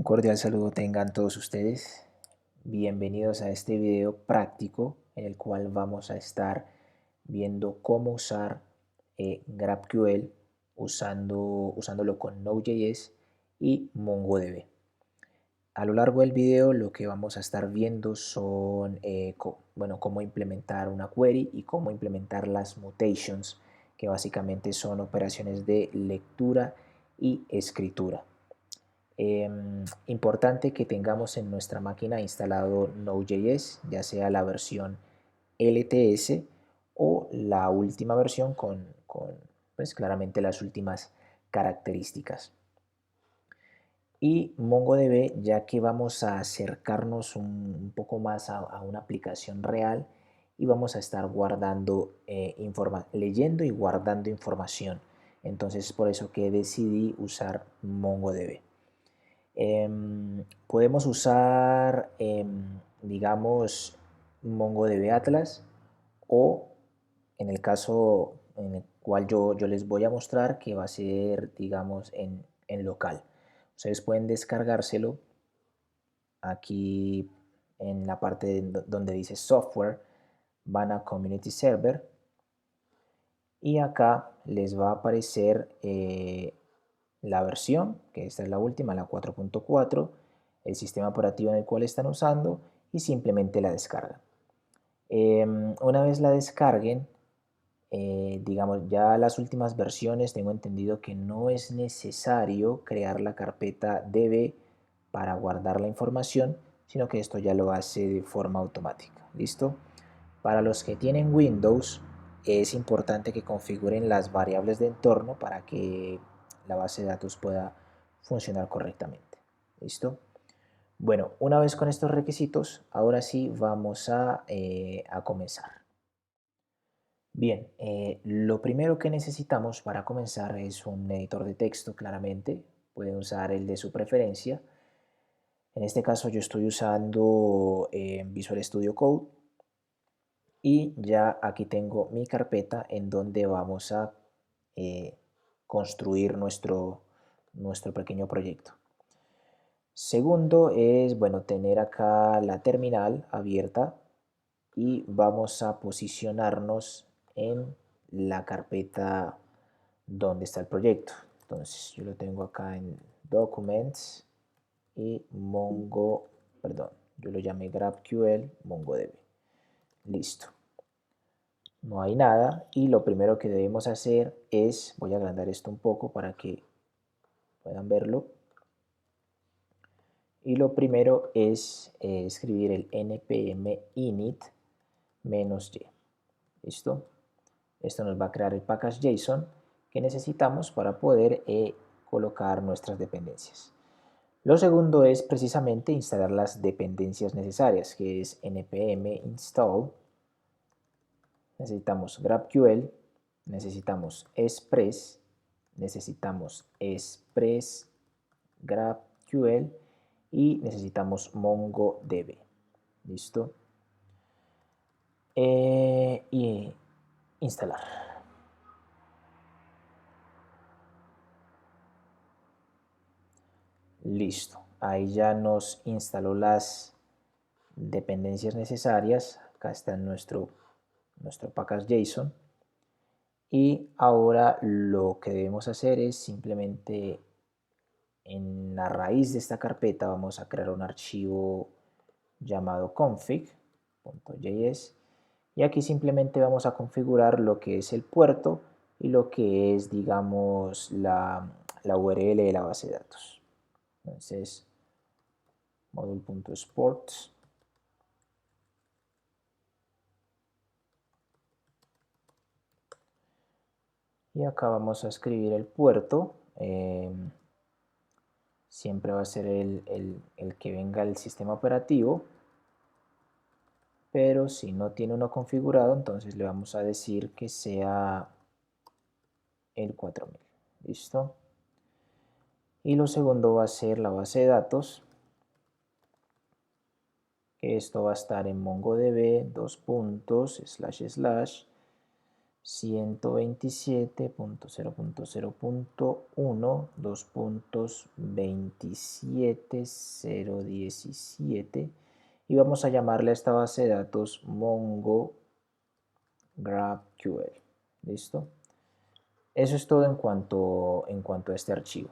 cordial saludo tengan todos ustedes. Bienvenidos a este video práctico en el cual vamos a estar viendo cómo usar GraphQL usándolo con Node.js y MongoDB. A lo largo del video lo que vamos a estar viendo son cómo implementar una query y cómo implementar las mutations, que básicamente son operaciones de lectura y escritura. Importante que tengamos en nuestra máquina instalado Node.js, ya sea la versión LTS o la última versión pues claramente las últimas características. Y MongoDB, ya que vamos a acercarnos un poco más a una aplicación real y vamos a estar leyendo y guardando información. Entonces por eso que decidí usar MongoDB. Podemos usar, digamos, MongoDB Atlas o en el caso en el cual yo les voy a mostrar, que va a ser, digamos, en local. Ustedes pueden descargárselo aquí en la parte donde dice Software, van a Community Server y acá les va a aparecer la versión, que esta es la última, la 4.4, el sistema operativo en el cual están usando y simplemente la descargan. Una vez la descarguen, digamos ya las últimas versiones, tengo entendido que no es necesario crear la carpeta db para guardar la información, sino que esto ya lo hace de forma automática. ¿Listo? Para los que tienen Windows, es importante que configuren las variables de entorno para que la base de datos pueda funcionar correctamente. ¿Listo? Bueno, una vez con estos requisitos, ahora sí vamos a comenzar. Bien, lo primero que necesitamos para comenzar es un editor de texto, claramente. Pueden usar el de su preferencia. En este caso yo estoy usando Visual Studio Code. Y ya aquí tengo mi carpeta en donde vamos a construir nuestro pequeño proyecto. Segundo es, bueno, tener acá la terminal abierta y vamos a posicionarnos en la carpeta donde está el proyecto. Entonces yo lo tengo acá en Documents y yo lo llamé GraphQL MongoDB. Listo. No hay nada y lo primero que debemos hacer es, voy a agrandar esto un poco para que puedan verlo, y lo primero es escribir el npm init -y. ¿Listo? Esto nos va a crear el package JSON que necesitamos para poder colocar nuestras dependencias. Lo segundo es precisamente instalar las dependencias necesarias, que es npm install. Necesitamos GraphQL, necesitamos Express, necesitamos Express GraphQL y necesitamos MongoDB. ¿Listo? Y instalar. Listo. Ahí ya nos instaló las dependencias necesarias. Acá está nuestro package JSON. Y ahora lo que debemos hacer es simplemente en la raíz de esta carpeta vamos a crear un archivo llamado config.js y aquí simplemente vamos a configurar lo que es el puerto y lo que es, digamos, la URL de la base de datos. Entonces, module.sports. Y acá vamos a escribir el puerto. Siempre va a ser el que venga el sistema operativo. Pero si no tiene uno configurado, entonces le vamos a decir que sea el 4000. ¿Listo? Y lo segundo va a ser la base de datos, que esto va a estar en MongoDB, // 127.0.0.1, 2.27.017 y vamos a llamarle a esta base de datos Mongo GraphQL. ¿Listo? Eso es todo en cuanto a este archivo.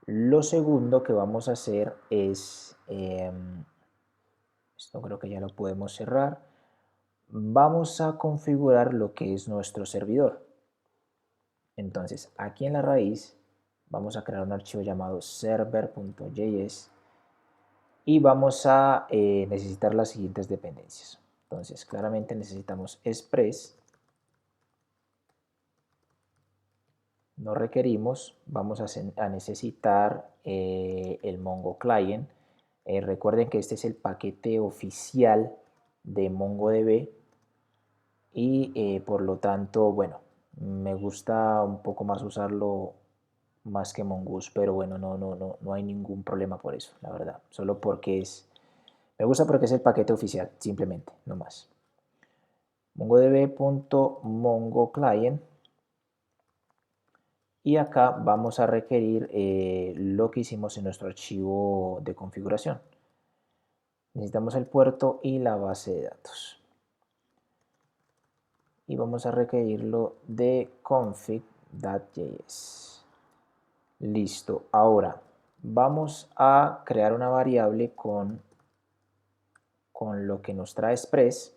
Lo segundo que vamos a hacer es, esto creo que ya lo podemos cerrar, vamos a configurar lo que es nuestro servidor. Entonces, aquí en la raíz vamos a crear un archivo llamado server.js y vamos a necesitar las siguientes dependencias. Entonces, claramente necesitamos Express, no requerimos, vamos a necesitar el Mongo Client. Recuerden que este es el paquete oficial de MongoDB y por lo tanto, bueno, me gusta un poco más usarlo más que Mongoose, pero bueno, no hay ningún problema por eso, la verdad. Solo porque me gusta porque es el paquete oficial, simplemente, no más. MongoDB.MongoClient y acá vamos a requerir lo que hicimos en nuestro archivo de configuración. Necesitamos el puerto y la base de datos. Y vamos a requerirlo de config.js. Listo. Ahora vamos a crear una variable con lo que nos trae Express.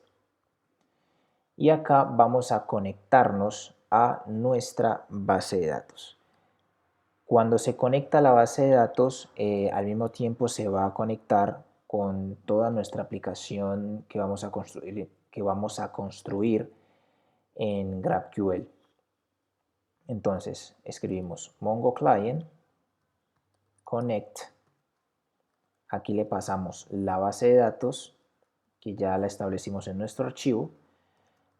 Y acá vamos a conectarnos a nuestra base de datos. Cuando se conecta a la base de datos, al mismo tiempo se va a conectar con toda nuestra aplicación que vamos a construir en GraphQL. Entonces, escribimos Mongo Client, connect, aquí le pasamos la base de datos, que ya la establecimos en nuestro archivo,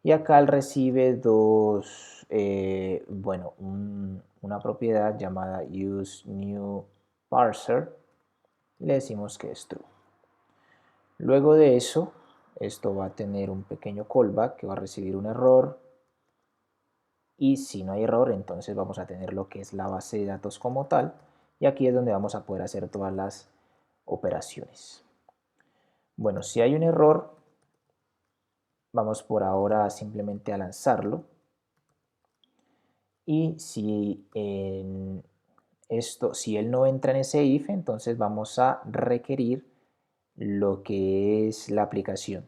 y acá él recibe una propiedad llamada useNewParser, y le decimos que es true. Luego de eso, esto va a tener un pequeño callback que va a recibir un error, y si no hay error, entonces vamos a tener lo que es la base de datos como tal, y aquí es donde vamos a poder hacer todas las operaciones. Bueno, si hay un error, vamos por ahora simplemente a lanzarlo, y si él no entra en ese if, entonces vamos a requerir lo que es la aplicación.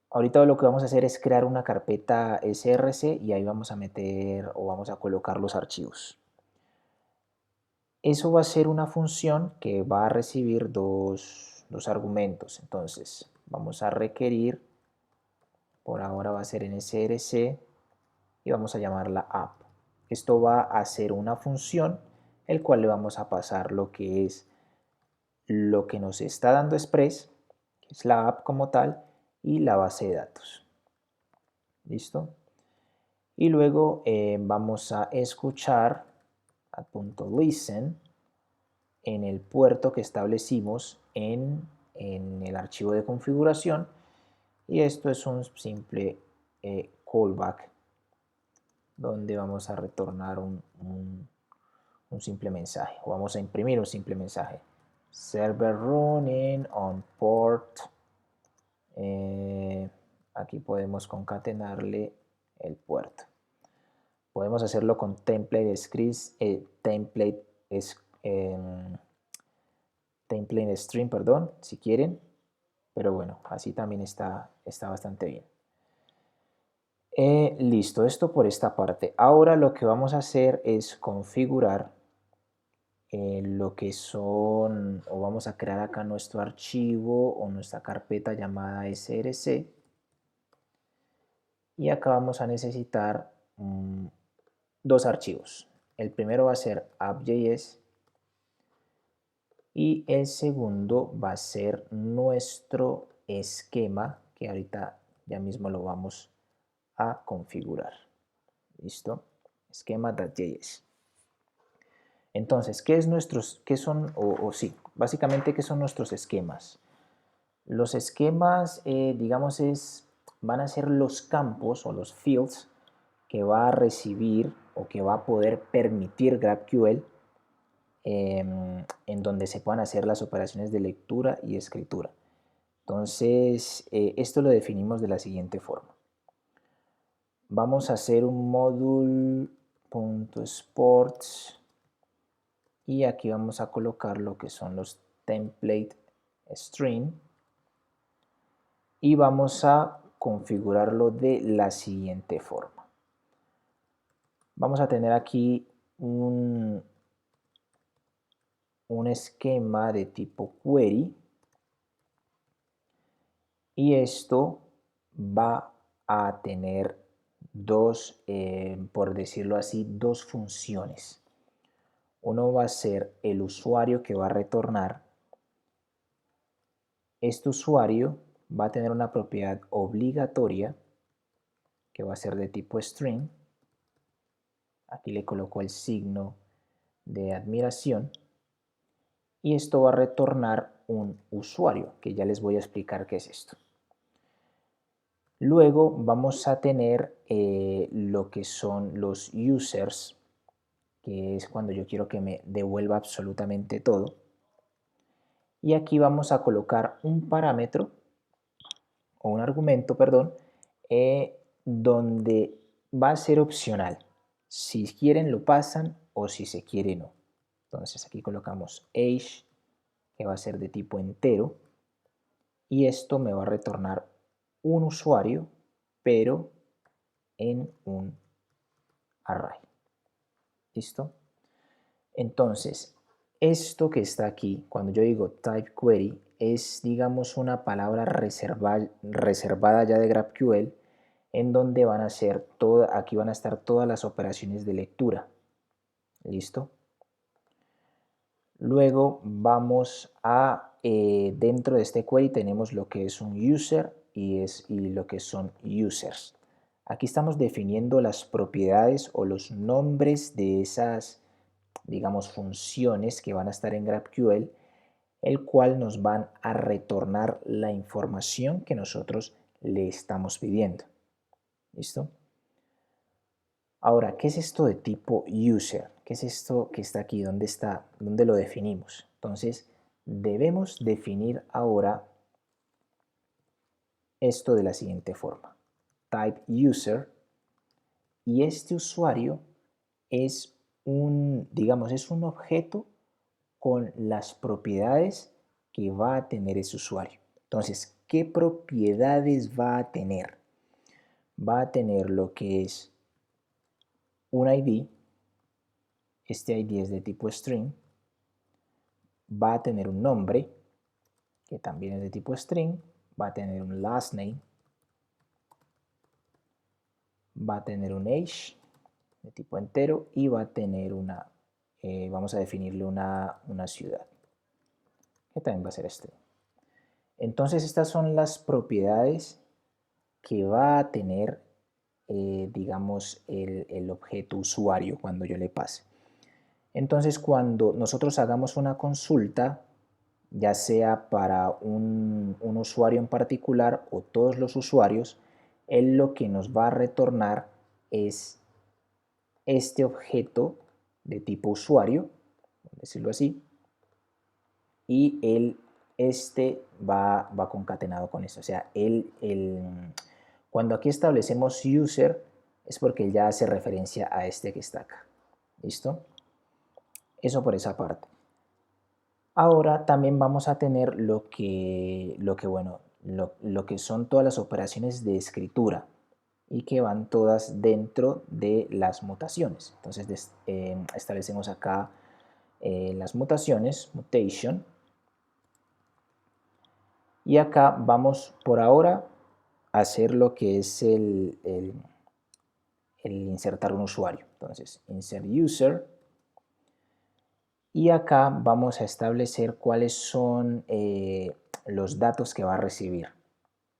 Ahorita lo que vamos a hacer es crear una carpeta src y ahí vamos a meter o vamos a colocar los archivos. Eso va a ser una función que va a recibir dos argumentos. Entonces vamos a requerir, por ahora va a ser en src y vamos a llamarla app. Esto va a ser una función el cual le vamos a pasar lo que es lo que nos está dando Express, que es la app como tal, y la base de datos. ¿Listo? Y luego vamos a escuchar a .listen en el puerto que establecimos en el archivo de configuración, y esto es un simple callback donde vamos a retornar un simple mensaje, o vamos a imprimir un simple mensaje. Server running on port. Aquí podemos concatenarle el puerto. Podemos hacerlo con template string, perdón, si quieren, pero bueno, así también está bastante bien. Listo, esto por esta parte. Ahora lo que vamos a hacer es configurar lo que son, o vamos a crear acá nuestro archivo o nuestra carpeta llamada src, y acá vamos a necesitar dos archivos. El primero va a ser app.js y el segundo va a ser nuestro esquema, que ahorita ya mismo lo vamos a configurar. ¿Listo? Esquema.js. Entonces, básicamente, ¿qué son nuestros esquemas? Los esquemas, digamos, es van a ser los campos o los fields que va a recibir o que va a poder permitir GraphQL en donde se puedan hacer las operaciones de lectura y escritura. Entonces, esto lo definimos de la siguiente forma. Vamos a hacer un module.sports y aquí vamos a colocar lo que son los template string y vamos a configurarlo de la siguiente forma. Vamos a tener aquí un esquema de tipo query y esto va a tener dos, por decirlo así, dos funciones. Uno va a ser el usuario que va a retornar. Este usuario va a tener una propiedad obligatoria que va a ser de tipo string. Aquí le coloco el signo de admiración. Y esto va a retornar un usuario, que ya les voy a explicar qué es esto. Luego vamos a tener lo que son los users, que es cuando yo quiero que me devuelva absolutamente todo. Y aquí vamos a colocar un parámetro, o un argumento, perdón, donde va a ser opcional. Si quieren lo pasan o si se quiere no. Entonces aquí colocamos age, que va a ser de tipo entero, y esto me va a retornar un usuario, pero en un array. ¿Listo? Entonces, esto que está aquí, cuando yo digo type query, es, digamos, una palabra reservada ya de GraphQL, en donde van a ser aquí van a estar todas las operaciones de lectura. ¿Listo? Luego vamos a, dentro de este query tenemos lo que es un user y lo que son users. Aquí estamos definiendo las propiedades o los nombres de esas, digamos, funciones que van a estar en GraphQL, el cual nos van a retornar la información que nosotros le estamos pidiendo. ¿Listo? Ahora, ¿qué es esto de tipo user? ¿Qué es esto que está aquí? ¿Dónde está? ¿Dónde lo definimos? Entonces, debemos definir ahora esto de la siguiente forma. Type user, y este usuario es digamos, es un objeto con las propiedades que va a tener ese usuario. Entonces, ¿qué propiedades va a tener? Va a tener lo que es un ID, este ID es de tipo string, va a tener un nombre, que también es de tipo string, va a tener un last name, va a tener un age de tipo entero y va a tener una, vamos a definirle una ciudad, que también va a ser string. Entonces estas son las propiedades que va a tener, digamos, el objeto usuario cuando yo le pase. Entonces cuando nosotros hagamos una consulta, ya sea para un usuario en particular o todos los usuarios, él lo que nos va a retornar es este objeto de tipo usuario, por decirlo así, y este va concatenado con eso. O sea, cuando aquí establecemos user es porque ya hace referencia a este que está acá. ¿Listo? Eso por esa parte. Ahora también vamos a tener lo que son todas las operaciones de escritura y que van todas dentro de las mutaciones. Entonces establecemos acá las mutaciones, mutation, y acá vamos por ahora a hacer lo que es el insertar un usuario. Entonces, insert user, y acá vamos a establecer cuáles son los datos que va a recibir.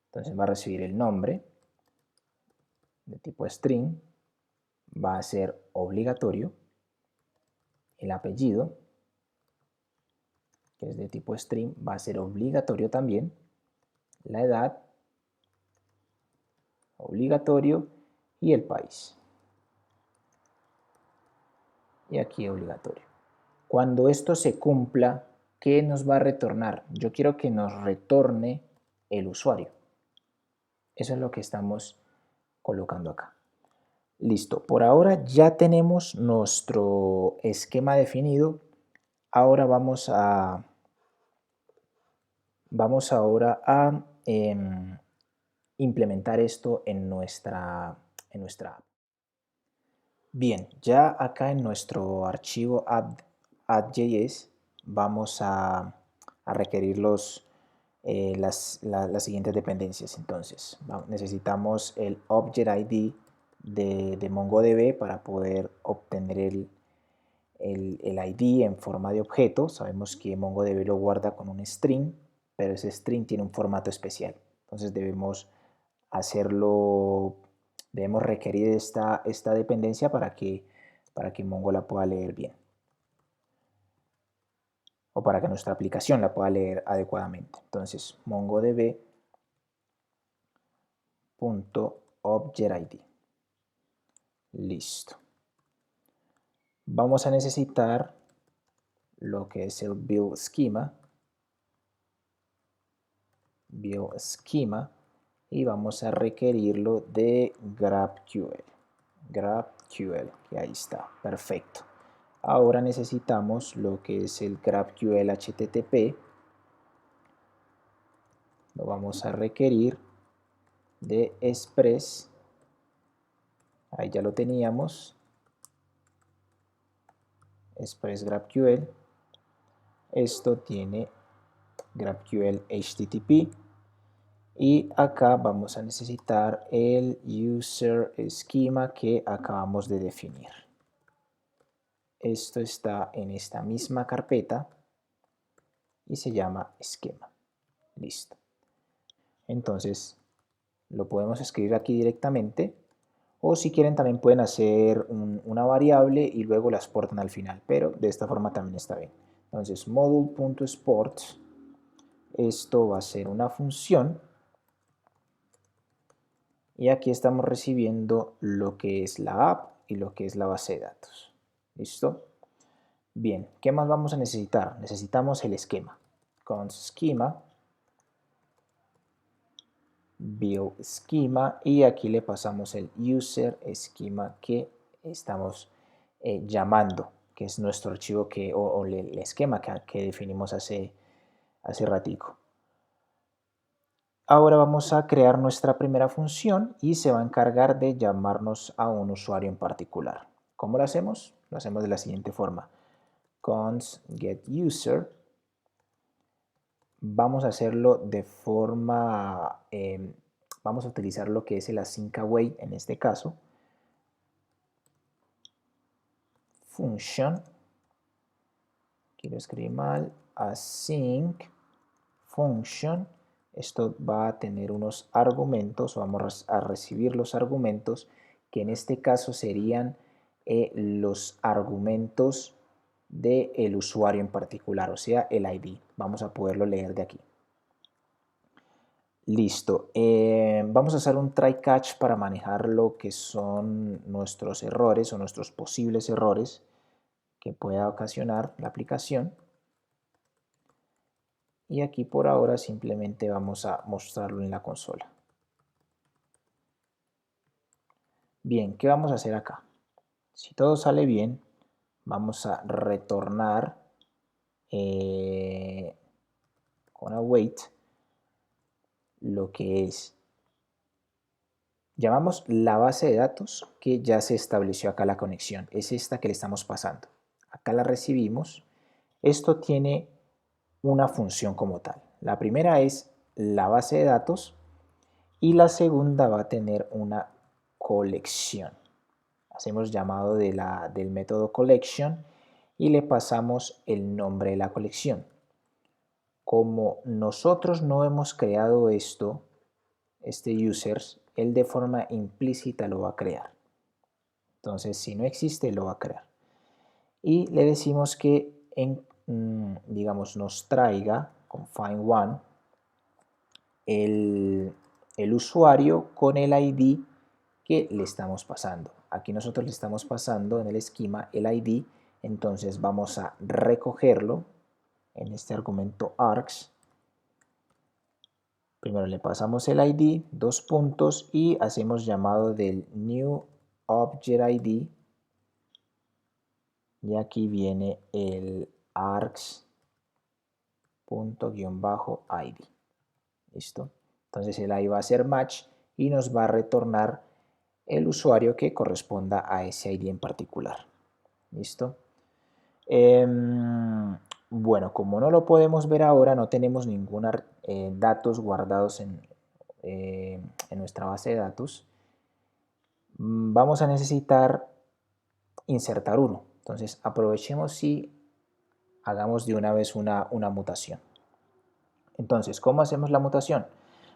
Entonces va a recibir el nombre de tipo string, va a ser obligatorio, el apellido, que es de tipo string, va a ser obligatorio también, la edad, obligatorio, y el país. Y aquí obligatorio. Cuando esto se cumpla, ¿qué nos va a retornar? Yo quiero que nos retorne el usuario. Eso es lo que estamos colocando acá. Listo, por ahora ya tenemos nuestro esquema definido. Ahora vamos ahora a implementar esto en nuestra app. Bien, ya acá en nuestro archivo app.js vamos a requerir las siguientes dependencias. Entonces, necesitamos el Object ID de MongoDB para poder obtener el ID en forma de objeto. Sabemos que MongoDB lo guarda con un string, pero ese string tiene un formato especial. Entonces debemos requerir esta dependencia para que Mongo la pueda leer bien, o para que nuestra aplicación la pueda leer adecuadamente. Entonces, mongodb.objectID. Listo. Vamos a necesitar lo que es el build schema, y vamos a requerirlo de GraphQL, que ahí está, perfecto. Ahora necesitamos lo que es el GraphQL HTTP, lo vamos a requerir de Express, ahí ya lo teníamos, Express GraphQL. Esto tiene GraphQL HTTP, y acá vamos a necesitar el user schema que acabamos de definir. Esto está en esta misma carpeta y se llama esquema. Listo. Entonces lo podemos escribir aquí directamente, o si quieren también pueden hacer una variable y luego la exportan al final, pero de esta forma también está bien. Entonces module.export, esto va a ser una función, y aquí estamos recibiendo lo que es la app y lo que es la base de datos. ¿Listo? Bien, ¿qué más vamos a necesitar? Necesitamos el esquema. Con schema, build schema, y aquí le pasamos el user schema que estamos llamando, que es nuestro archivo o el esquema que definimos hace ratico. Ahora vamos a crear nuestra primera función y se va a encargar de llamarnos a un usuario en particular. ¿Cómo lo hacemos? Lo hacemos de la siguiente forma. Const getUser. Vamos a hacerlo de forma, vamos a utilizar lo que es el async await en este caso. Function, quiero escribir mal, async function. Esto va a tener unos argumentos, o vamos a recibir los argumentos, que en este caso serían los argumentos del usuario en particular, o sea, el ID. Vamos a poderlo leer de aquí. Listo. Vamos a hacer un try catch para manejar lo que son nuestros errores o nuestros posibles errores que pueda ocasionar la aplicación. Y aquí por ahora simplemente vamos a mostrarlo en la consola. Bien, ¿qué vamos a hacer acá? Si todo sale bien, vamos a retornar con await lo que es, llamamos la base de datos que ya se estableció acá la conexión. Es esta que le estamos pasando. Acá la recibimos. Esto tiene una función como tal. La primera es la base de datos y la segunda va a tener una colección. Hacemos llamado del método collection y le pasamos el nombre de la colección. Como nosotros no hemos creado esto, este users, él de forma implícita lo va a crear. Entonces, si no existe, lo va a crear. Y le decimos que, digamos, nos traiga con find one el usuario con el ID que le estamos pasando. Aquí nosotros le estamos pasando en el esquema el ID, entonces vamos a recogerlo en este argumento args. Primero le pasamos el ID, dos puntos, y hacemos llamado del new object ID, y aquí viene el args.id. ¿Listo? Entonces el ID va a ser match y nos va a retornar el usuario que corresponda a ese ID en particular. ¿Listo? Bueno, como no lo podemos ver ahora, no tenemos ningún datos guardados en nuestra base de datos, vamos a necesitar insertar uno. Entonces aprovechemos y hagamos de una vez una mutación. Entonces, ¿cómo hacemos la mutación?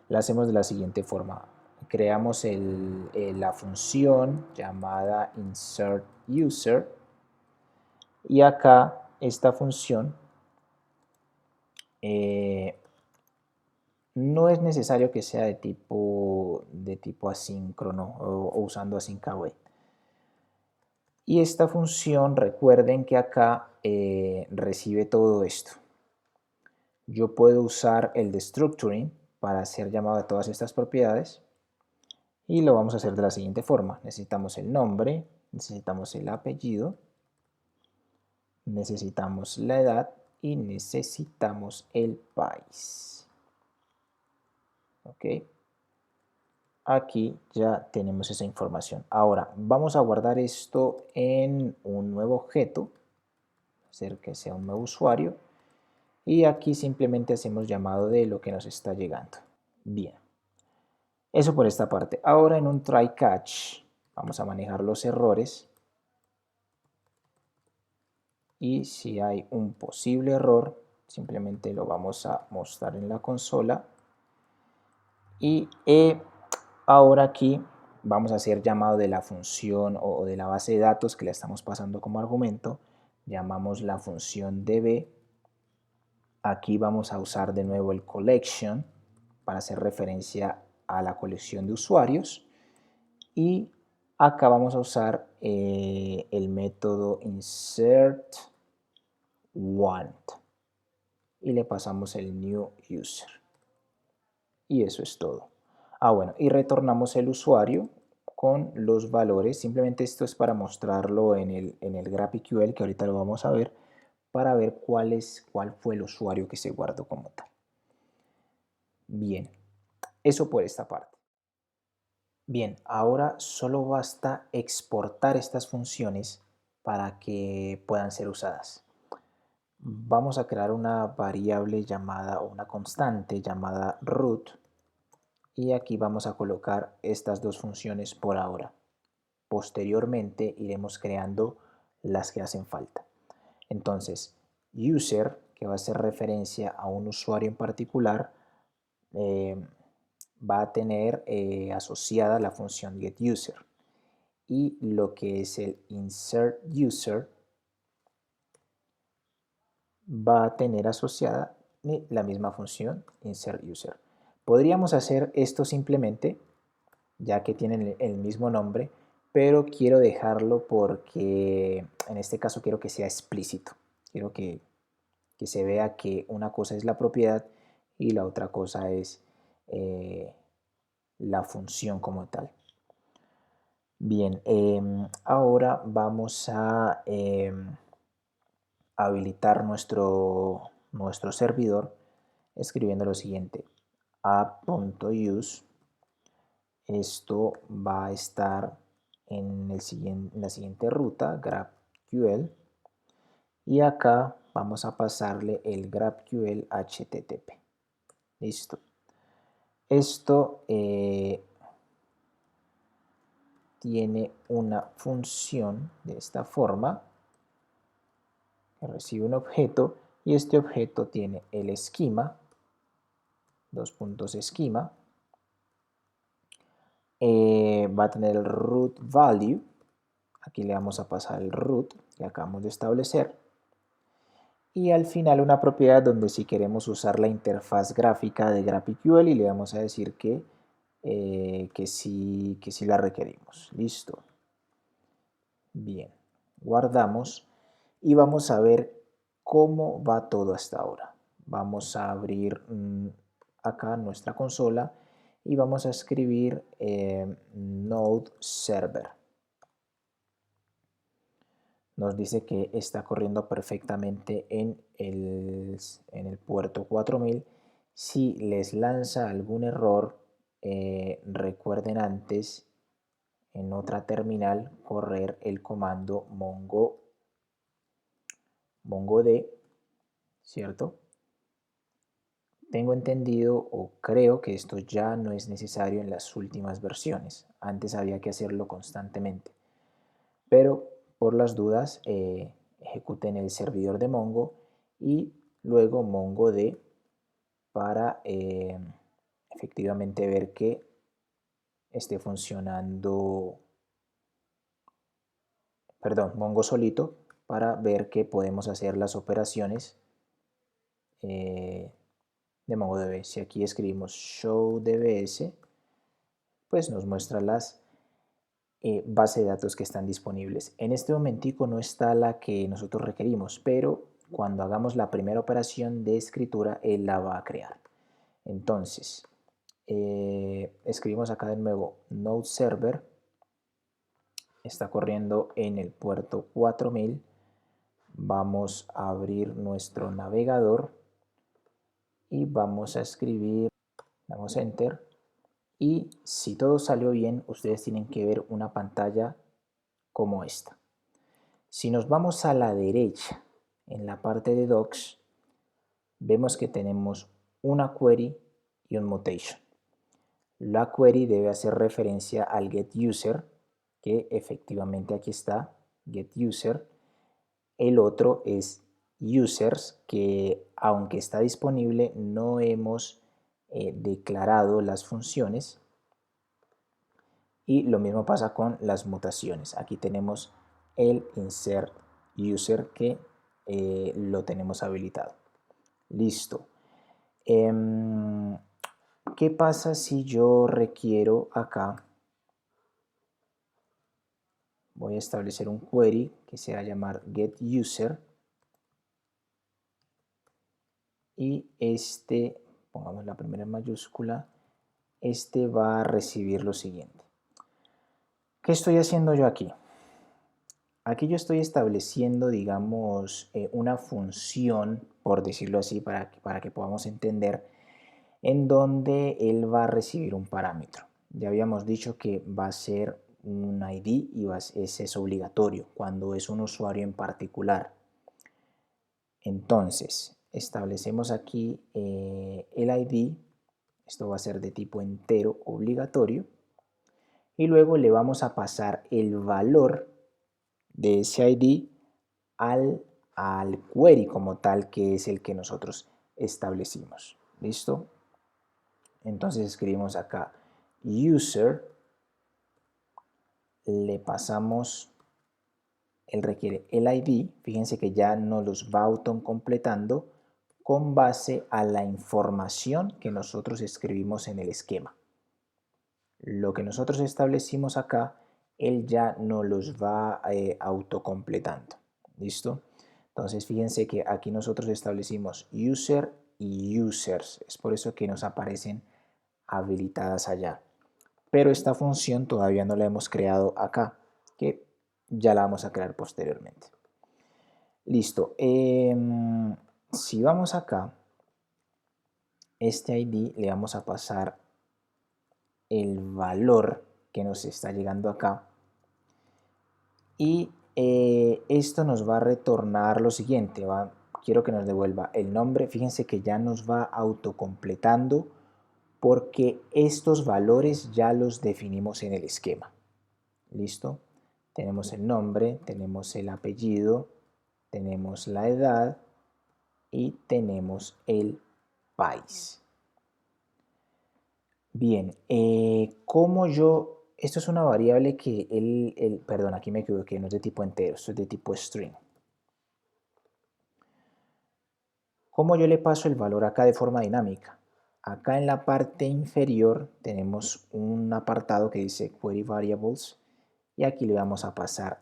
La hacemos de la siguiente forma. Creamos la función llamada insertUser, y acá esta función no es necesario que sea de tipo asíncrono o usando async await. Y esta función, recuerden que acá recibe todo esto. Yo puedo usar el destructuring para hacer llamado a todas estas propiedades, y lo vamos a hacer de la siguiente forma. Necesitamos el nombre, necesitamos el apellido, necesitamos la edad y necesitamos el país. ¿Ok? Aquí ya tenemos esa información. Ahora vamos a guardar esto en un nuevo objeto, hacer que sea un nuevo usuario, y aquí simplemente hacemos llamado de lo que nos está llegando. Bien, eso por esta parte. Ahora en un try catch vamos a manejar los errores, y si hay un posible error simplemente lo vamos a mostrar en la consola. Y ahora aquí vamos a hacer llamado de la función o de la base de datos que le estamos pasando como argumento. Llamamos la función db. Aquí vamos a usar de nuevo el collection para hacer referencia a la colección de usuarios. Y acá vamos a usar el método insert want. Y le pasamos el new user. Y eso es todo. Bueno, y retornamos el usuario con los valores. Simplemente esto es para mostrarlo en el GraphQL, que ahorita lo vamos a ver, para ver cuál fue el usuario que se guardó como tal. Bien, eso por esta parte. Bien, ahora solo basta exportar estas funciones para que puedan ser usadas. Vamos a crear una variable llamada, o una constante llamada root, y aquí vamos a colocar estas dos funciones por ahora. Posteriormente iremos creando las que hacen falta. Entonces, user, que va a hacer referencia a un usuario en particular, va a tener asociada la función getUser. Y lo que es el insertUser va a tener asociada la misma función insertUser. Podríamos hacer esto simplemente, ya que tienen el mismo nombre, pero quiero dejarlo porque en este caso quiero que sea explícito. Quiero que se vea que una cosa es la propiedad y la otra cosa es la función como tal. Bien, ahora vamos a habilitar nuestro servidor escribiendo lo siguiente: app.use. Esto va a estar en la siguiente ruta, GraphQL, y acá vamos a pasarle el GraphQL HTTP. Listo. Esto tiene una función de esta forma, que recibe un objeto, y este objeto tiene el esquema, dos puntos esquema, va a tener el root value, aquí le vamos a pasar el root que acabamos de establecer, y al final una propiedad donde si queremos usar la interfaz gráfica de GraphQL, y le vamos a decir que que sí la requerimos. Listo. Bien, guardamos y vamos a ver cómo va todo hasta ahora. Vamos a abrir acá nuestra consola y vamos a escribir node server. Nos dice que está corriendo perfectamente en el puerto 4000. Si les lanza algún error, recuerden antes en otra terminal correr el comando mongod, ¿cierto? Tengo entendido o creo que esto ya no es necesario en las últimas versiones. Antes había que hacerlo constantemente. Pero por las dudas, ejecuten el servidor de Mongo y luego mongod para efectivamente ver que esté funcionando, perdón, Mongo solito, para ver que podemos hacer las operaciones de MongoDB. Si aquí escribimos show dbs, pues nos muestra las bases de datos que están disponibles. En este momentico no está la que nosotros requerimos, pero cuando hagamos la primera operación de escritura, él la va a crear. Entonces, escribimos acá de nuevo node server, está corriendo en el puerto 4000. Vamos a abrir nuestro navegador y vamos a escribir, damos enter, y si todo salió bien, ustedes tienen que ver una pantalla como esta. Si nos vamos a la derecha, en la parte de docs, vemos que tenemos una query y un mutation. La query debe hacer referencia al getUser, que efectivamente aquí está, getUser. El otro es users, que aunque está disponible, no hemos declarado las funciones. Y lo mismo pasa con las mutaciones. Aquí tenemos el insert user que lo tenemos habilitado. Listo. ¿Qué pasa si yo requiero acá? Voy a establecer un query que se va a llamar getUser. Y este, pongamos la primera en mayúscula, este va a recibir lo siguiente. ¿Qué estoy haciendo yo aquí? Aquí yo estoy estableciendo, digamos, una función, por decirlo así, para que podamos entender, en donde él va a recibir un parámetro. Ya habíamos dicho que va a ser un ID y ese es obligatorio cuando es un usuario en particular. Entonces, establecemos aquí el ID, esto va a ser de tipo entero obligatorio, y luego le vamos a pasar el valor de ese ID al query como tal, que es el que nosotros establecimos. ¿Listo? Entonces escribimos acá user, le pasamos, él requiere el ID, fíjense que ya nos los va autocompletando con base a la información que nosotros escribimos en el esquema. Lo que nosotros establecimos acá, él ya nos los va autocompletando. ¿Listo? Entonces fíjense que aquí nosotros establecimos user y users. Es por eso que nos aparecen habilitadas allá. Pero esta función todavía no la hemos creado acá, que ya la vamos a crear posteriormente. Listo. Si vamos acá, este ID le vamos a pasar el valor que nos está llegando acá y esto nos va a retornar lo siguiente. Quiero que nos devuelva el nombre. Fíjense que ya nos va autocompletando porque estos valores ya los definimos en el esquema. ¿Listo? Tenemos el nombre, tenemos el apellido, tenemos la edad y tenemos el país. Bien, como yo, esto es una variable que perdón, aquí me equivoqué, no es de tipo entero, esto es de tipo string. ¿Cómo yo le paso el valor acá de forma dinámica? Acá en la parte inferior tenemos un apartado que dice Query Variables y aquí le vamos a pasar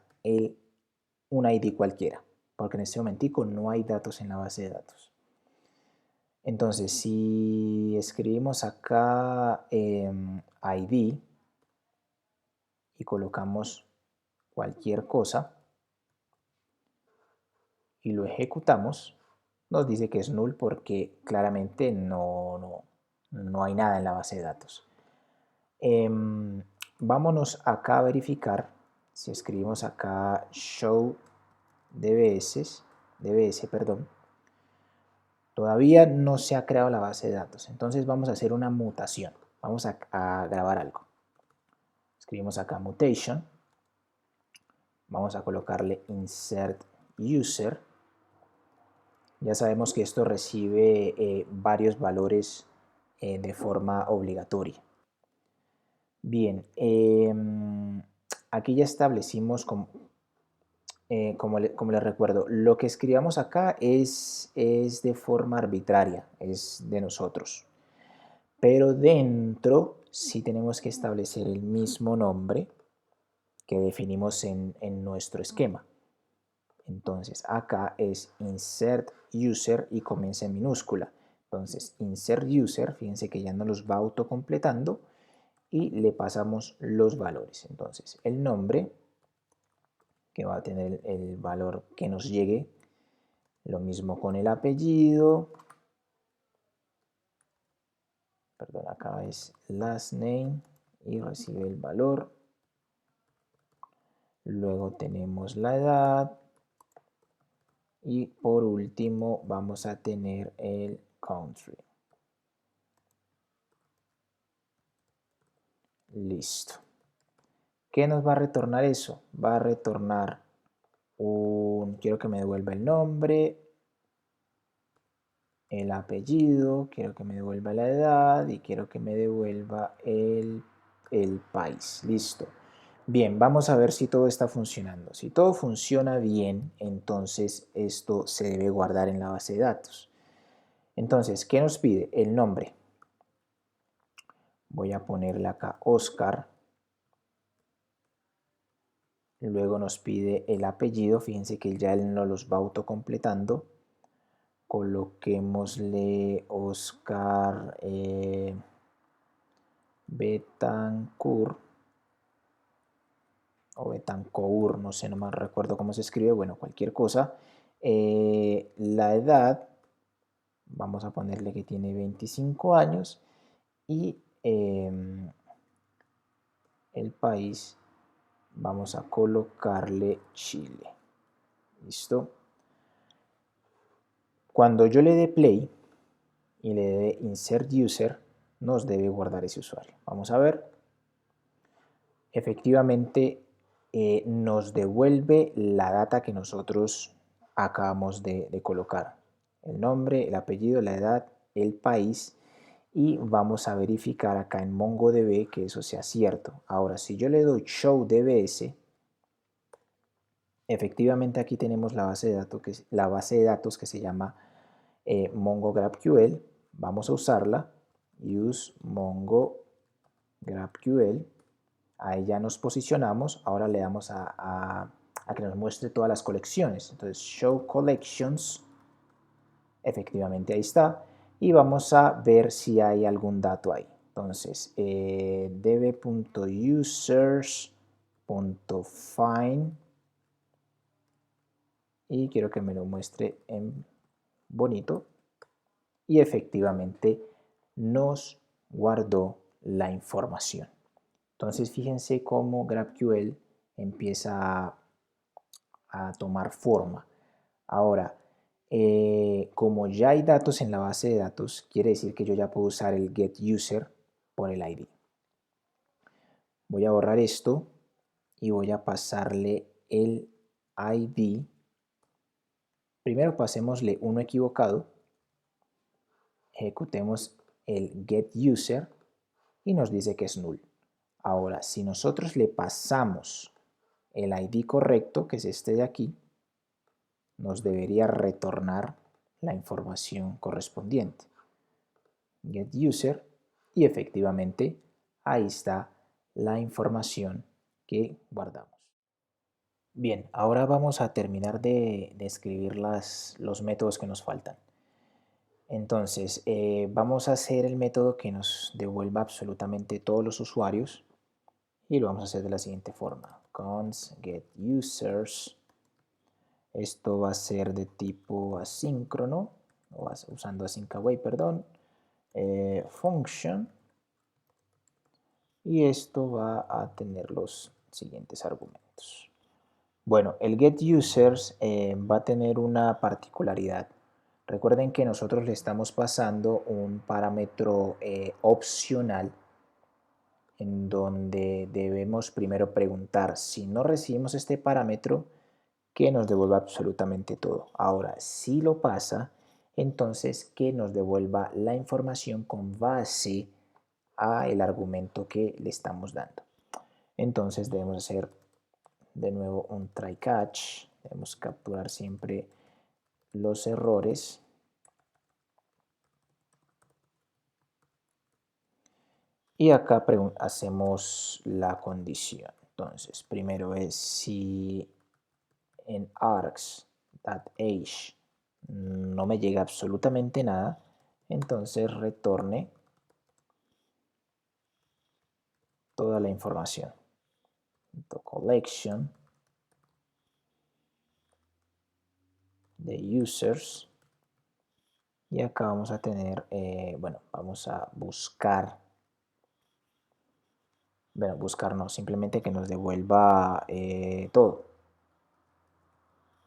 un ID cualquiera, porque en este momentico no hay datos en la base de datos. Entonces, si escribimos acá ID y colocamos cualquier cosa y lo ejecutamos, nos dice que es null porque claramente no hay nada en la base de datos. Vámonos acá a verificar si escribimos acá show dbs, perdón, todavía no se ha creado la base de datos. Entonces vamos a hacer una mutación. Vamos a grabar algo. Escribimos acá mutation. Vamos a colocarle insert user. Ya sabemos que esto recibe varios valores de forma obligatoria. Bien, aquí ya establecimos, como les recuerdo, lo que escribamos acá es de forma arbitraria, es de nosotros. Pero dentro sí tenemos que establecer el mismo nombre que definimos en nuestro esquema. Entonces acá es insert user y comienza en minúscula. Entonces insert user, fíjense que ya nos los va autocompletando y le pasamos los valores. Entonces el nombre, que va a tener el valor que nos llegue, lo mismo con el apellido, perdón, acá es last name y recibe el valor. Luego tenemos la edad y por último vamos a tener el country. Listo. ¿Qué nos va a retornar eso? Va a retornar quiero que me devuelva el nombre, el apellido, quiero que me devuelva la edad y quiero que me devuelva el país. Listo. Bien, vamos a ver si todo está funcionando. Si todo funciona bien, entonces esto se debe guardar en la base de datos. Entonces, ¿qué nos pide? El nombre. Voy a ponerle acá Oscar. Luego nos pide el apellido. Fíjense que ya él nos los va autocompletando. Coloquémosle Oscar Betancourt o Betancourt, no sé, no me recuerdo cómo se escribe, bueno, cualquier cosa. La edad, vamos a ponerle que tiene 25 años y el país, vamos a colocarle Chile. ¿Listo? Cuando yo le dé play y le dé insert user, nos debe guardar ese usuario. Vamos a ver. Efectivamente, nos devuelve la data que nosotros acabamos de colocar. El nombre, el apellido, la edad, el país. Y vamos a verificar acá en MongoDB que eso sea cierto. Ahora, si yo le doy show DBS, efectivamente aquí tenemos la base de datos que se llama Mongo GraphQL. Vamos a usarla. Use Mongo GraphQL. Ahí ya nos posicionamos. Ahora le damos a que nos muestre todas las colecciones. Entonces, show collections. Efectivamente ahí está. Y vamos a ver si hay algún dato ahí. Entonces, db.users.find y quiero que me lo muestre en bonito. Y efectivamente nos guardó la información. Entonces, fíjense cómo GraphQL empieza a tomar forma. Ahora, como ya hay datos en la base de datos, quiere decir que yo ya puedo usar el getUser por el ID. Voy a borrar esto y voy a pasarle el ID. Primero pasémosle uno equivocado, ejecutemos el getUser y nos dice que es null. Ahora, si nosotros le pasamos el ID correcto, que es este de aquí, nos debería retornar la información correspondiente. getUser y efectivamente ahí está la información que guardamos. Bien, ahora vamos a terminar de escribir los métodos que nos faltan. Entonces, vamos a hacer el método que nos devuelva absolutamente todos los usuarios y lo vamos a hacer de la siguiente forma. Const getUsers. Esto va a ser de tipo asíncrono, o usando async-await, perdón. Function. Y esto va a tener los siguientes argumentos. Bueno, el getUsers va a tener una particularidad. Recuerden que nosotros le estamos pasando un parámetro opcional en donde debemos primero preguntar si no recibimos este parámetro que nos devuelva absolutamente todo. Ahora, si lo pasa, entonces que nos devuelva la información con base a el argumento que le estamos dando. Entonces debemos hacer de nuevo un try catch, debemos capturar siempre los errores y acá hacemos la condición. Entonces primero es si en args.age no me llega absolutamente nada, entonces retorne toda la información. Collection de users y acá vamos a tener, bueno, vamos a buscar, bueno, buscar no, simplemente que nos devuelva todo,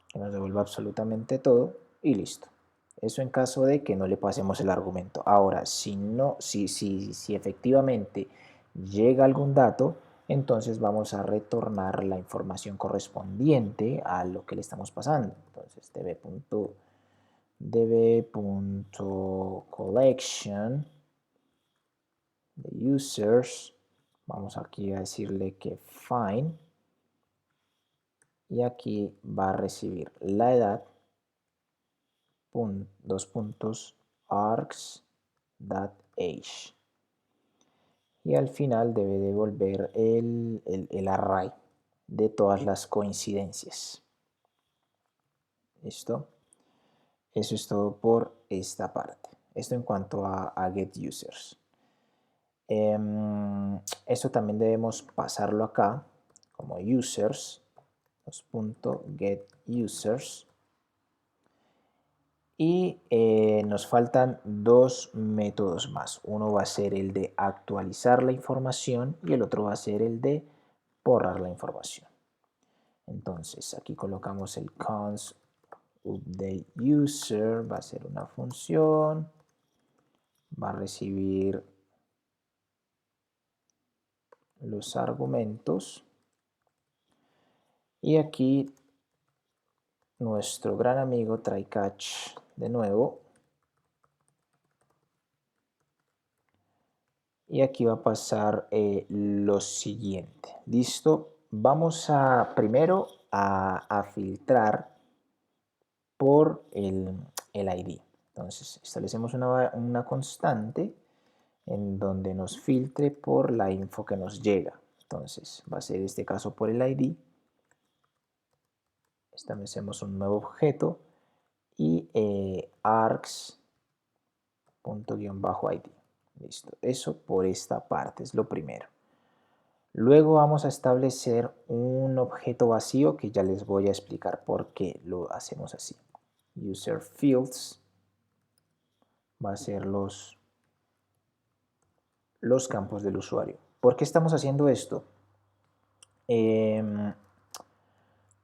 que nos devuelva absolutamente todo y listo. Eso en caso de que no le pasemos el argumento. Ahora, si no, si efectivamente llega algún dato, entonces vamos a retornar la información correspondiente a lo que le estamos pasando. Entonces db.collection de users, vamos aquí a decirle que find y aquí va a recibir la edad, dos puntos, args.age y al final debe devolver el array de todas las coincidencias. ¿Listo? Eso es todo por esta parte. Esto en cuanto a getUsers. Esto también debemos pasarlo acá como users, getUsers. Y nos faltan dos métodos más. Uno va a ser el de actualizar la información y el otro va a ser el de borrar la información. Entonces aquí colocamos el const update user, va a ser una función, va a recibir los argumentos y aquí nuestro gran amigo trycatch de nuevo y aquí va a pasar lo siguiente. ¿Listo? Vamos a primero a filtrar por el ID. Entonces establecemos una constante en donde nos filtre por la info que nos llega. Entonces va a ser este caso por el ID. Establecemos un nuevo objeto y args.id. Listo. Eso por esta parte es lo primero. Luego vamos a establecer un objeto vacío que ya les voy a explicar por qué lo hacemos así. User fields va a ser los campos del usuario. ¿Por qué estamos haciendo esto?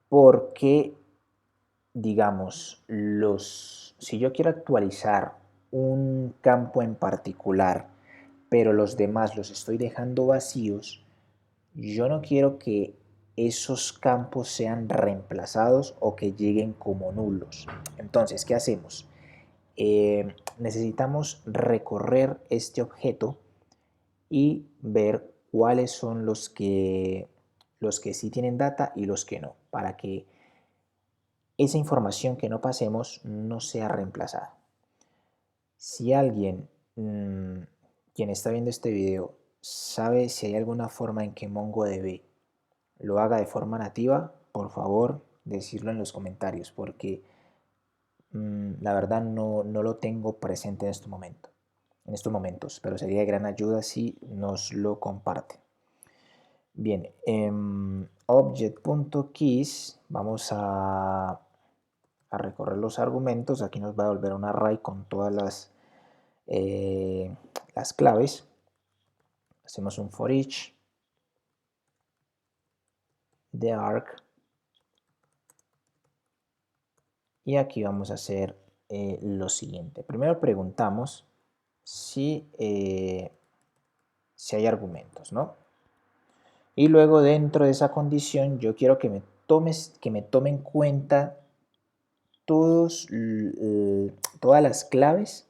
Porque, digamos, si yo quiero actualizar un campo en particular, pero los demás los estoy dejando vacíos, yo no quiero que esos campos sean reemplazados o que lleguen como nulos. Entonces, ¿qué hacemos? Necesitamos recorrer este objeto y ver cuáles son los que sí tienen data y los que no, para que esa información que no pasemos no sea reemplazada. Si alguien quien está viendo este video sabe si hay alguna forma en que MongoDB lo haga de forma nativa, por favor, decirlo en los comentarios, porque la verdad no lo tengo presente en este momento, en estos momentos, pero sería de gran ayuda si nos lo comparten. Bien, object.keys, vamos a recorrer los argumentos. Aquí nos va a devolver un array con todas las claves. Hacemos un for each de arg y aquí vamos a hacer lo siguiente. Primero preguntamos si hay argumentos, ¿no? Y luego dentro de esa condición yo quiero que me tome en cuenta todas las claves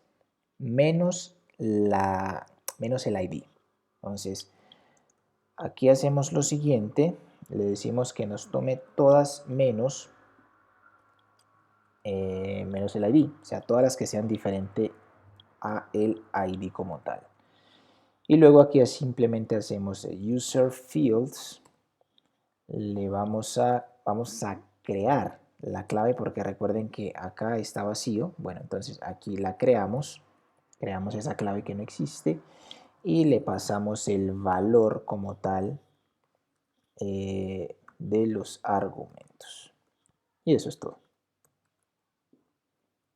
menos el ID. Entonces, aquí hacemos lo siguiente, le decimos que nos tome todas menos el ID, o sea, todas las que sean diferentes a el ID como tal. Y luego aquí simplemente hacemos user fields, vamos a crear la clave porque recuerden que acá está vacío. Bueno, entonces aquí la creamos esa clave que no existe y le pasamos el valor como tal de los argumentos. Y eso es todo.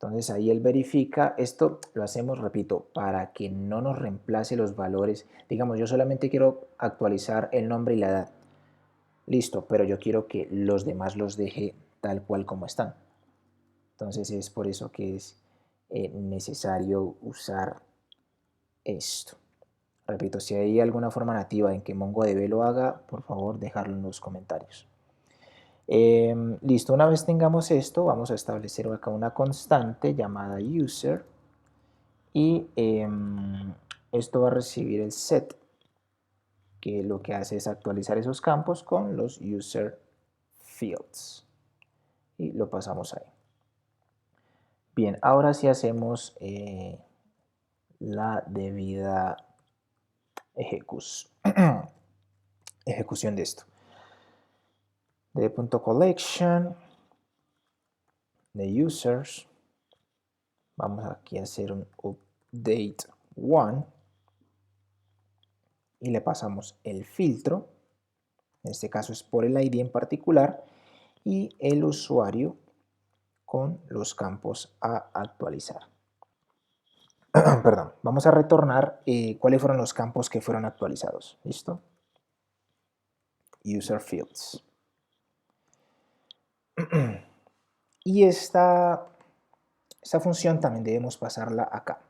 Entonces ahí él verifica, esto lo hacemos, repito, para que no nos reemplace los valores. Digamos, yo solamente quiero actualizar el nombre y la edad. Listo, pero yo quiero que los demás los deje tal cual como están. Entonces es por eso que es necesario usar esto. Repito, si hay alguna forma nativa en que MongoDB lo haga, por favor dejarlo en los comentarios. Listo, una vez tengamos esto, vamos a establecer acá una constante llamada user y esto va a recibir el set, que lo que hace es actualizar esos campos con los user fields y lo pasamos ahí. Bien, ahora sí hacemos la debida ejecución de esto. De.collection de users, vamos aquí a hacer un update one y le pasamos el filtro, en este caso es por el ID en particular, y el usuario con los campos a actualizar. Perdón, vamos a retornar cuáles fueron los campos que fueron actualizados. ¿Listo? User fields. Y esta función también debemos pasarla acá.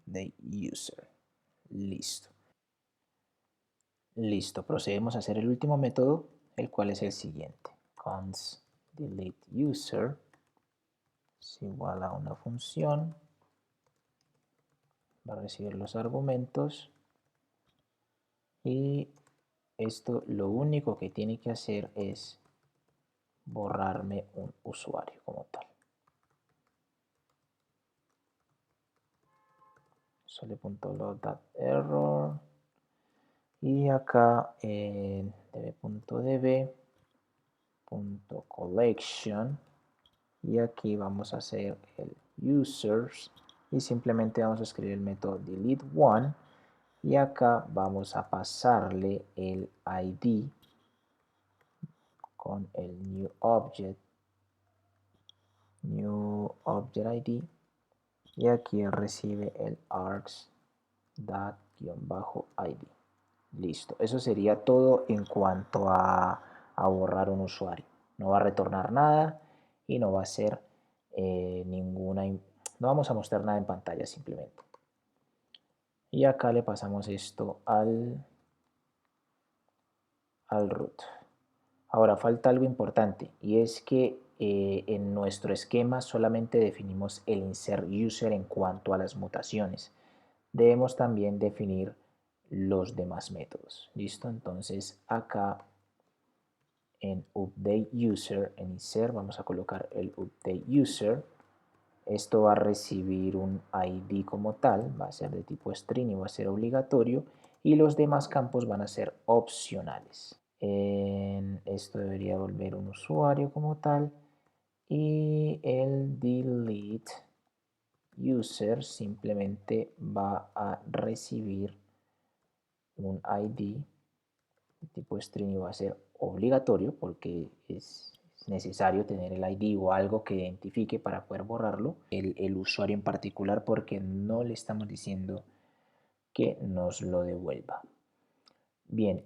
De user. Listo. Listo, procedemos a hacer el último método, el cual es el siguiente. Const delete user es igual a una función. Va a recibir los argumentos. Y esto lo único que tiene que hacer es borrarme un usuario como tal. Sole.load.error y acá en db.collection y aquí vamos a hacer el users y simplemente vamos a escribir el método delete one y acá vamos a pasarle el ID con el new object ID y aquí recibe el args.id. Listo, eso sería todo en cuanto a borrar un usuario. No va a retornar nada y no va a hacer no vamos a mostrar nada en pantalla simplemente. Y acá le pasamos esto al root. Ahora falta algo importante y es que en nuestro esquema solamente definimos el insert user en cuanto a las mutaciones. Debemos también definir los demás métodos. ¿Listo? Entonces acá en update user, en insert, vamos a colocar el update user Esto va a recibir un ID como tal, va a ser de tipo string y va a ser obligatorio, y los demás campos van a ser opcionales. Esto debería volver un usuario como tal, y el delete user simplemente va a recibir un ID de tipo string y va a ser obligatorio porque es necesario tener el ID o algo que identifique para poder borrarlo, el usuario en particular, porque no le estamos diciendo que nos lo devuelva. Bien,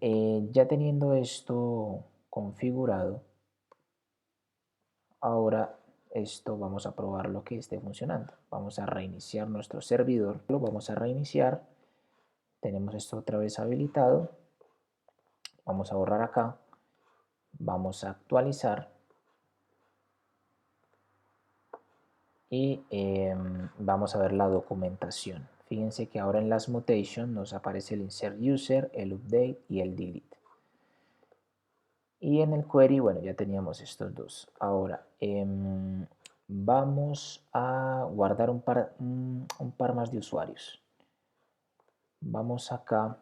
ya teniendo esto configurado, ahora esto vamos a probar lo que esté funcionando. Vamos a reiniciar nuestro servidor, lo vamos a reiniciar, tenemos esto otra vez habilitado, vamos a borrar acá, vamos a actualizar y vamos a ver la documentación. Fíjense que ahora en las mutation nos aparece el insert user, el update y el delete. Y en el query, bueno, ya teníamos estos dos. Ahora, vamos a guardar un par más de usuarios. Vamos acá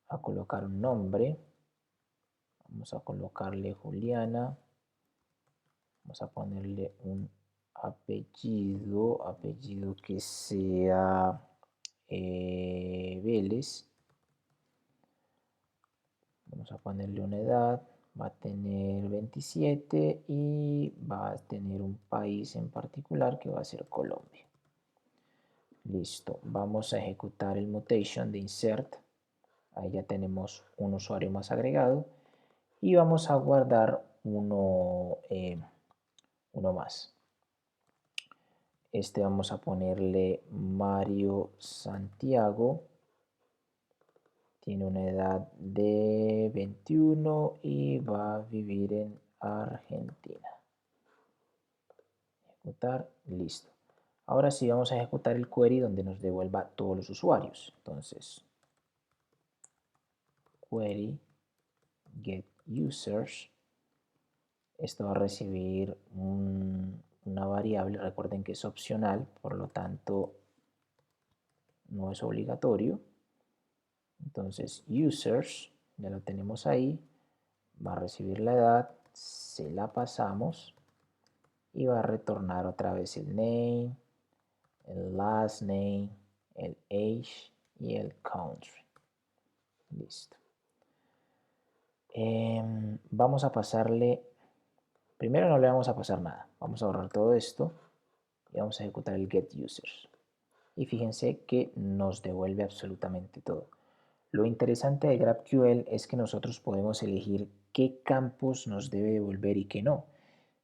a colocar un nombre. Vamos a colocarle Juliana. Vamos a ponerle un apellido que sea Vélez. Vamos a ponerle una edad, va a tener 27 y va a tener un país en particular que va a ser Colombia. Listo, vamos a ejecutar el mutation de insert. Ahí ya tenemos un usuario más agregado y vamos a guardar uno más. Este vamos a ponerle Mario Santiago. Tiene una edad de 21 y va a vivir en Argentina. Ejecutar, listo. Ahora sí vamos a ejecutar el query donde nos devuelva todos los usuarios. Entonces, query get users. Esto va a recibir una variable, recuerden que es opcional, por lo tanto no es obligatorio. Entonces users, ya lo tenemos ahí, va a recibir la edad, se la pasamos y va a retornar otra vez el name, el last name, el age y el country. Listo. Vamos a pasarle, primero no le vamos a pasar nada, vamos a borrar todo esto y vamos a ejecutar el get users. Y fíjense que nos devuelve absolutamente todo. Lo interesante de GraphQL es que nosotros podemos elegir qué campos nos debe devolver y qué no.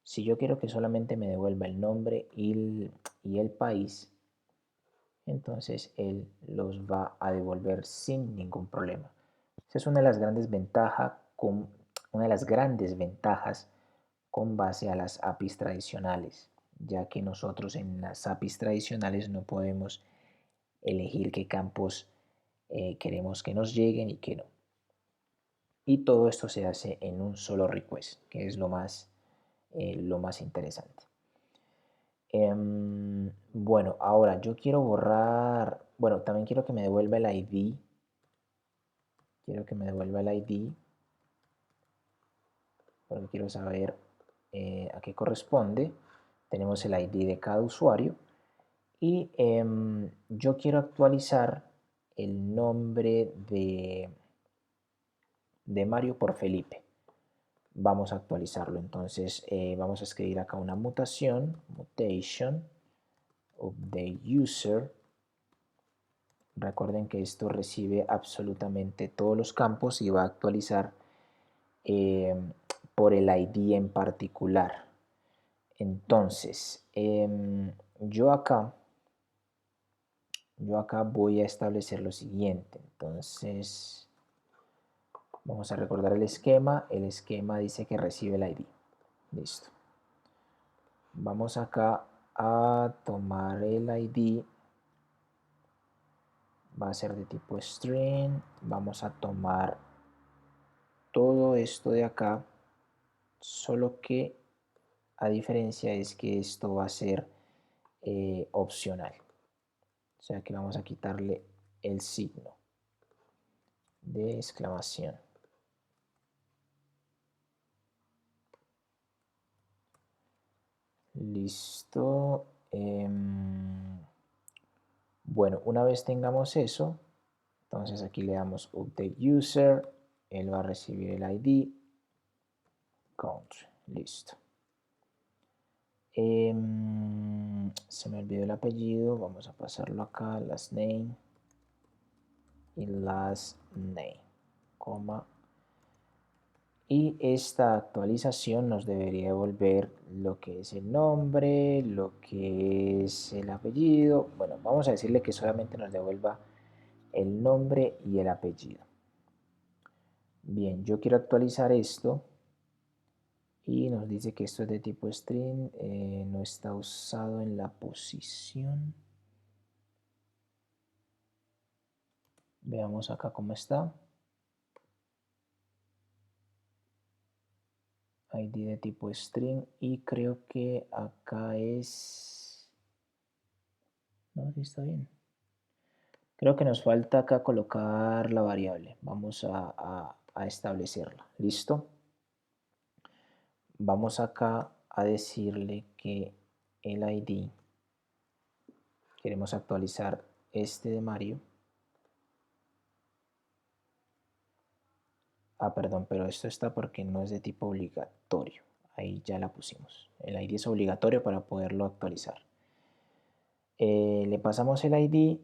Si yo quiero que solamente me devuelva el nombre y el país, entonces él los va a devolver sin ningún problema. Esa es una de las grandes ventajas con base a las APIs tradicionales, ya que nosotros en las APIs tradicionales no podemos elegir qué campos queremos que nos lleguen y qué no. Y todo esto se hace en un solo request, que es lo más interesante. Bueno, ahora yo quiero borrar, bueno, también quiero que me devuelva el ID. Quiero que me devuelva el ID, porque quiero saber a qué corresponde. Tenemos el ID de cada usuario y yo quiero actualizar el nombre de Mario por Felipe. Vamos a actualizarlo, entonces vamos a escribir acá una mutation, update user. Recuerden que esto recibe absolutamente todos los campos y va a actualizar por el ID en particular. Entonces, yo acá voy a establecer lo siguiente. Entonces, vamos a recordar el esquema. El esquema dice que recibe el ID. Listo. Vamos acá a tomar el ID. Va a ser de tipo string. Vamos a tomar todo esto de acá, solo que a diferencia es que esto va a ser opcional. O sea que vamos a quitarle el signo de exclamación. Listo. Bueno, una vez tengamos eso, entonces aquí le damos update user, él va a recibir el ID, country, listo. Se me olvidó el apellido, vamos a pasarlo acá, last name y last name, coma. Y esta actualización nos debería devolver lo que es el nombre, lo que es el apellido. Bueno, vamos a decirle que solamente nos devuelva el nombre y el apellido. Bien, yo quiero actualizar esto y nos dice que esto es de tipo string, no está usado en la posición. Veamos acá cómo está. ID de tipo string y creo que acá es... No, sí está bien. Creo que nos falta acá colocar la variable. Vamos a establecerla. ¿Listo? Vamos acá a decirle que el ID, queremos actualizar este de Mario. Perdón, pero esto está porque no es de tipo obligatorio. Ahí ya la pusimos. El ID es obligatorio para poderlo actualizar. Le pasamos el ID,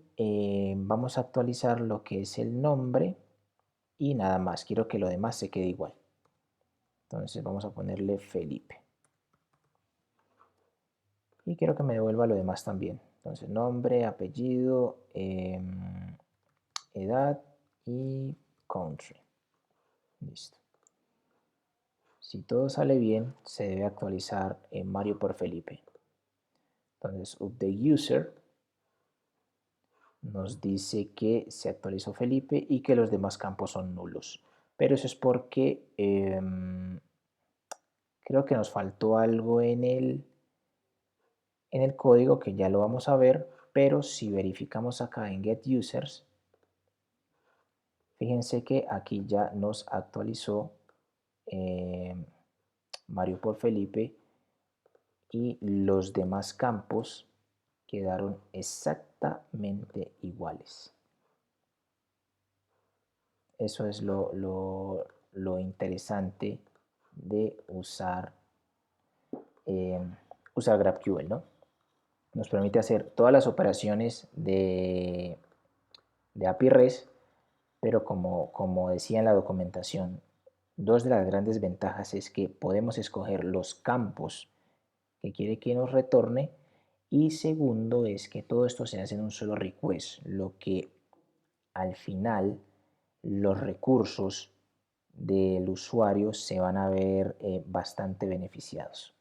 vamos a actualizar lo que es el nombre y nada más. Quiero que lo demás se quede igual. Entonces vamos a ponerle Felipe. Y quiero que me devuelva lo demás también. Entonces nombre, apellido, edad y country. Listo. Si todo sale bien, se debe actualizar en Mario por Felipe. Entonces update user nos dice que se actualizó Felipe y que los demás campos son nulos. Pero eso es porque creo que nos faltó algo en el código que ya lo vamos a ver, pero si verificamos acá en get users, fíjense que aquí ya nos actualizó Mario por Felipe y los demás campos quedaron exactamente iguales. Eso es lo interesante de usar GraphQL, ¿no? Nos permite hacer todas las operaciones de API REST, pero como decía en la documentación, dos de las grandes ventajas es que podemos escoger los campos que quiere que nos retorne y segundo es que todo esto se hace en un solo request, lo que al final los recursos del usuario se van a ver bastante beneficiados.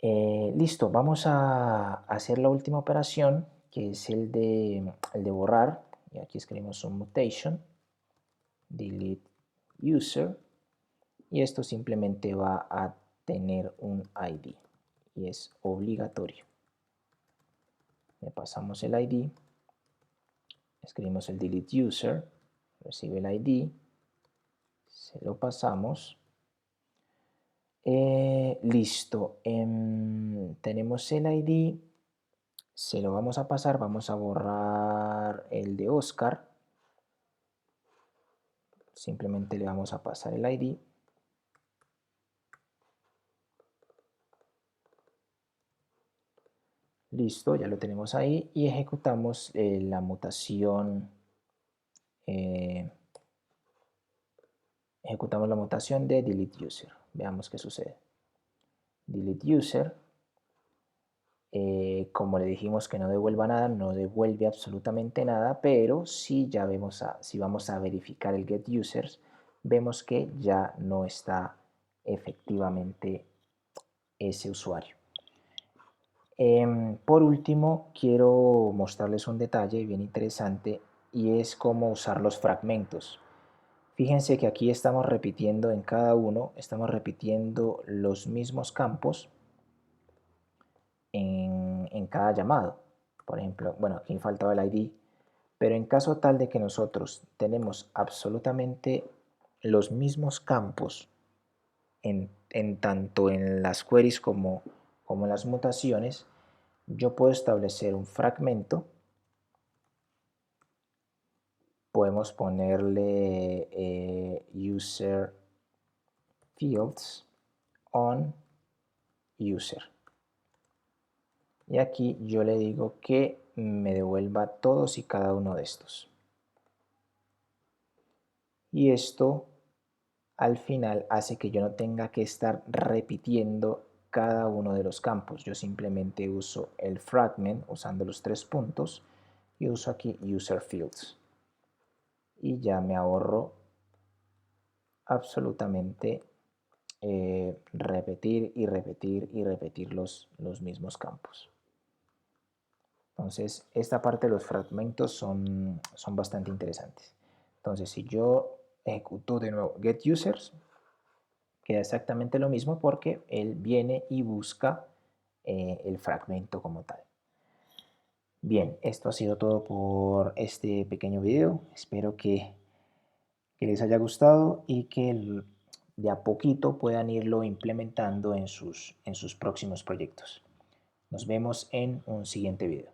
Listo, vamos a hacer la última operación que es el de borrar y aquí escribimos un mutation delete user y esto simplemente va a tener un ID y es obligatorio. Le pasamos el ID, escribimos el delete user, recibe el ID, se lo pasamos. Listo, tenemos el ID, se lo vamos a pasar, vamos a borrar el de Oscar, simplemente le vamos a pasar el ID. Listo, ya lo tenemos ahí y ejecutamos la mutación. Ejecutamos la mutación de delete user. Veamos qué sucede. Delete user. Como le dijimos que no devuelva nada, no devuelve absolutamente nada, pero si ya vemos si vamos a verificar el get users, vemos que ya no está efectivamente ese usuario. Por último, quiero mostrarles un detalle bien interesante y es cómo usar los fragmentos. Fíjense que aquí estamos repitiendo en cada uno, estamos repitiendo los mismos campos en cada llamado. Por ejemplo, bueno, aquí faltaba el ID, pero en caso tal de que nosotros tenemos absolutamente los mismos campos en tanto en las queries como en las mutaciones, yo puedo establecer un fragmento. Podemos ponerle user fields on user. Y aquí yo le digo que me devuelva todos y cada uno de estos. Y esto al final hace que yo no tenga que estar repitiendo cada uno de los campos. Yo simplemente uso el fragment usando los 3 puntos y uso aquí user fields. Y ya me ahorro absolutamente repetir y repetir y repetir los mismos campos. Entonces, esta parte de los fragmentos son bastante interesantes. Entonces, si yo ejecuto de nuevo getUsers, queda exactamente lo mismo porque él viene y busca el fragmento como tal. Bien, esto ha sido todo por este pequeño video. Espero que les haya gustado y que de a poquito puedan irlo implementando en sus próximos proyectos. Nos vemos en un siguiente video.